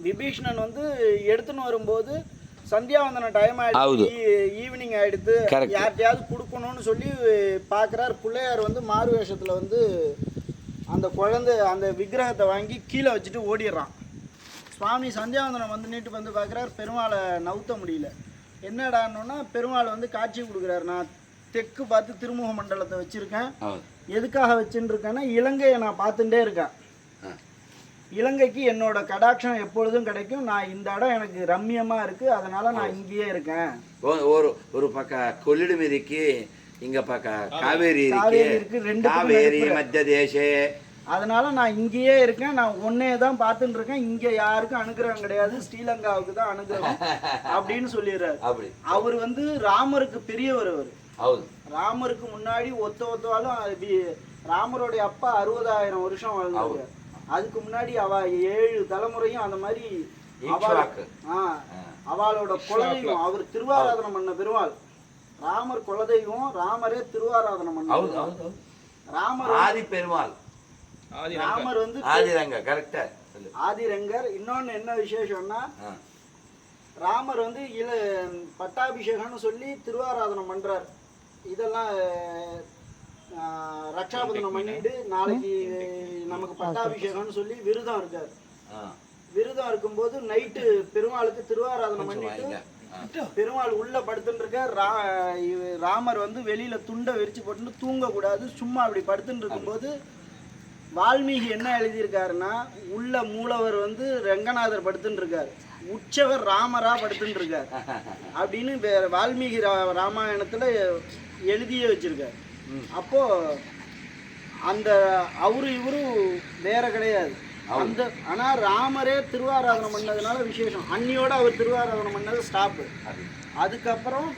விபீஷணன் வந்து எடுத்துன்னு வரும்போது சந்தியாவந்தன டைம் ஆயிடுச்சு, ஈவினிங் ஆயிடுது, யார்கிட்டயாவது கொடுக்கணும்னு சொல்லி பார்க்குறாரு. பிள்ளையார் வந்து மாறு வேஷத்தில் வந்து அந்த குழந்தை அந்த விக்கிரகத்தை வாங்கி கீழே வச்சுட்டு ஓடிடுறான். சுவாமி சந்தியாவந்தனம் வந்து நீட்டு வந்து பார்க்குறாரு, பெருமாளை நவுத்த முடியல. என்னடான்னா பெருமாள் வந்து காட்சி கொடுக்குறாரு, நான் தெற்கு பார்த்து திருமுக மண்டலத்தை வச்சுருக்கேன். எதுக்காக வச்சுட்டு இருக்கேன்னா இலங்கையை நான் பார்த்துட்டே இருக்கேன், இலங்கைக்கு என்னோட கடாட்சம் எப்பொழுதும் கிடைக்கும், நான் இந்த இடம் எனக்கு ரம்மியமாக இருக்குது, அதனால் நான் இங்கேயே இருக்கேன். ஒரு பக்கம் கொள்ளிடம் இருக்கு, இங்கே பக்கம் காவேரி இருக்கு, ரெண்டு காவேரி மத்திய தேசே, அதனால நான் இங்கேயே இருக்கேன், நான் ஒன்னே தான் பார்த்துட்டு இருக்கேன், இங்கே யாருக்கும் அனுகிரகம் கிடையாது, ஸ்ரீலங்காவுக்கு தான் அனுகிரகம் அப்படின்னு சொல்லிடுறாரு. அவர் வந்து ராமருக்கு பெரியவர், அவர் ராமருக்கு முன்னாடி ஒத்தவாலும் ராமருடைய அப்பா 60,000 வருஷம் வாழ்ந்தாரு. அதுக்கு முன்னாடி அவ 7 தலைமுறையும் அந்த மாதிரி அவளோட குலதெய்வம், அவர் திருவாராதனம் பண்ண பெருமாள். ராமர் குலதெய்வம், ராமரே திருவாராதனம் பண்ண ராமர் ஆதி பெருமாள். ராமர் வந்து ஆதிரங்கர். இன்னொன்னு என்ன விசேஷம்னா ராமர் வந்து பட்டாபிஷேகம்னு சொல்லி திருவாராதனம் பண்றார். இதெல்லாம் ரக்ஷாபந்தனம் பண்ணிட்டு நாளைக்கு நமக்கு பட்டாபிஷேகம்னு சொல்லி விரதம் இருக்காரு. விரதம் இருக்கும்போது நைட்டு பெருமாளுக்கு திருவாராதனம் பண்ணிட்டு பெருமாள் உள்ள படுத்துட்டு இருக்கார். ராமர் வந்து வெளியில துண்டை விரிச்சு போட்டு தூங்க கூடாது, சும்மா அப்படி படுத்துட்டு இருக்கும்போது வால்மீகி என்ன எழுதியிருக்காருன்னா, உள்ள மூலவர் வந்து ரங்கநாதர் படுத்துட்டு இருக்காரு, உற்சவர் ராமரா படுத்துட்டு இருக்காரு அப்படின்னு வால்மீகி ராமாயணத்துல எழுதியே வச்சிருக்காரு. அப்போ அந்த அவரு இவரும் வேற கிடையாது. அந்த ஆனா ராமரே திருவாராதனம் பண்ணதுனால விசேஷம். அன்னியோட அவர் திருவாராதனம் பண்ணது ஸ்டாப்பு. அதுக்கப்புறம்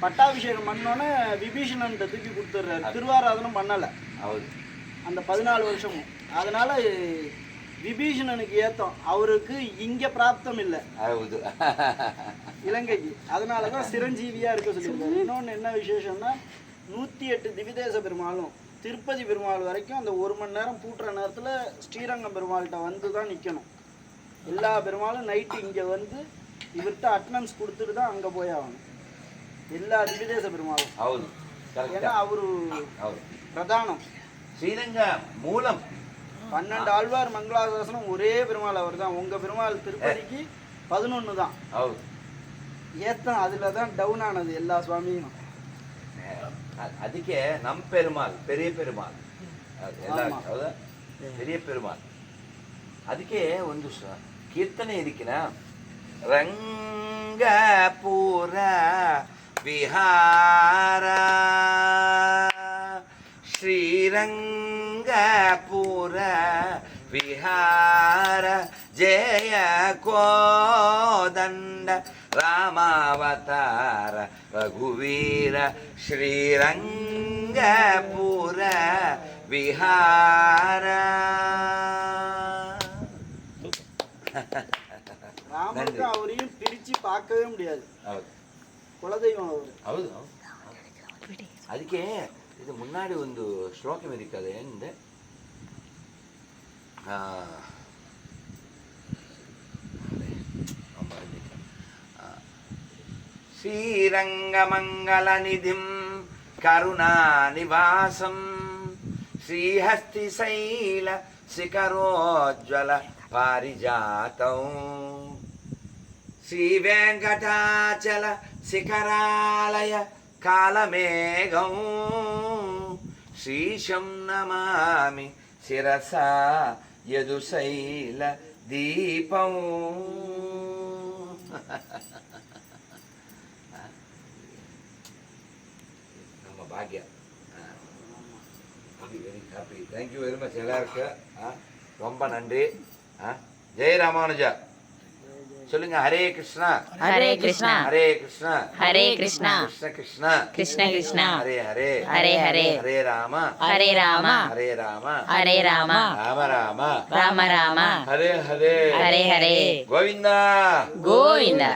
பட்டாபிஷேகம் பண்ணோன்னே விபீஷணன் தூக்கி கொடுத்துட்றாரு, திருவாராதனம் பண்ணலை அந்த 14 வருஷமும். அதனால விபீஷணனுக்கு ஏத்தம், அவருக்கு இங்க பிராப்தம் இல்லை இலங்கைக்கு, அதனாலதான் சிரஞ்சீவியா இருக்க சொல்லியிருக்காரு. இன்னொன்னு என்ன விசேஷம்னா 108 திவிதேச பெருமாளும் திருப்பதி பெருமாள் வரைக்கும் அந்த 1 மணி நேரம் பூட்டுற நேரத்துல ஸ்ரீரங்கம் பெருமாள்கிட்ட வந்து தான் நிக்கணும். எல்லா பெருமாளும் நைட்டு இங்க வந்து இவர்கிட்ட அட்டனன்ஸ் கொடுத்துட்டு தான் அங்க போய் ஆகணும், எல்லா திவிதேச பெருமாளும். ஏன்னா அவரு பிரதானம், ஸ்ரீரங்க மூலம். 12 ஆழ்வார் மங்களாசாசனம் ஒரே பெருமாள் அவர் தான். உங்க பெருமாள் திருப்பதிக்கு 11 தான் ஏத்தம், அதுல தான் டவுன் ஆனது எல்லா சுவாமியும். ಅದಕ್ಕೆ ನಮ್ಮ ಪೆರುಮಾಳ್ ಪೆರಿಯ ಪೆರುಮಾಳ್ ಎಲ್ಲ ಹೌದಾ, ಪೆರಿಯ ಪೆರುಮಾಳ್. ಅದಕ್ಕೆ ಒಂದು ಕೀರ್ತನೆ ಇದಕ್ಕಿನ ರಂಗಪುರ ವಿಹಾರ ಶ್ರೀರಂಗಪುರ ವಿಹಾರ ಜಯ ಕೋದಂಡ ರಾಮಾವತಾರ ರಘುವೀರ ಶ್ರೀರಂಗಪುರ ವಿಹಾರ. ராமருக்கு அவரையும் பிரிச்சு பார்க்கவே முடியாது, குலதெய்வம் அவர். ಹೌದು. ಅದಕ್ಕೆ ಇದು ಮುನ್ನಾಡಿ ಒಂದು ಶ್ಲೋಕಂ ಇರುತ್ತದೆ ಎಂದೆ, ಶ್ರೀರಂಗಮಂಗಲನಿಧಿಂ ಕರುಣಾನಿವಾಸಂ ಶ್ರೀಹಸ್ತಿಶೈಲ ಶಿಖರೋಜ್ವಲ ಪಾರಿಜಾತಂ ಶ್ರೀವೆಂಕಟಾಚಲ ಶಿಖರಾಲಯ ಕಾಲಮೇಘಂ ಶ್ರೀಶಂ ನಮಾಮಿ ಶಿರಸಾ ಯದುಶೈಲ ದೀಪಂ. நம்ம Bhagya very happy. Thank you very much எல்லாருக்கும் ரொம்ப நன்றி. ஜெய் ராமானுஜா சொல்லுங்க. ஹரே கிருஷ்ணா ஹரே கிருஷ்ணா ஹரே கிருஷ்ணா ஹரே கிருஷ்ணா கிருஷ்ண கிருஷ்ணா கிருஷ்ண கிருஷ்ணா ஹரே ஹரே ஹரே ஹரே ஹரே ராம ஹரே ராம ஹரே ராம ஹரே ராம ராம ராம ராம ராம ஹரே ஹரே ஹரே ஹரே கோவிந்தா கோவிந்தா.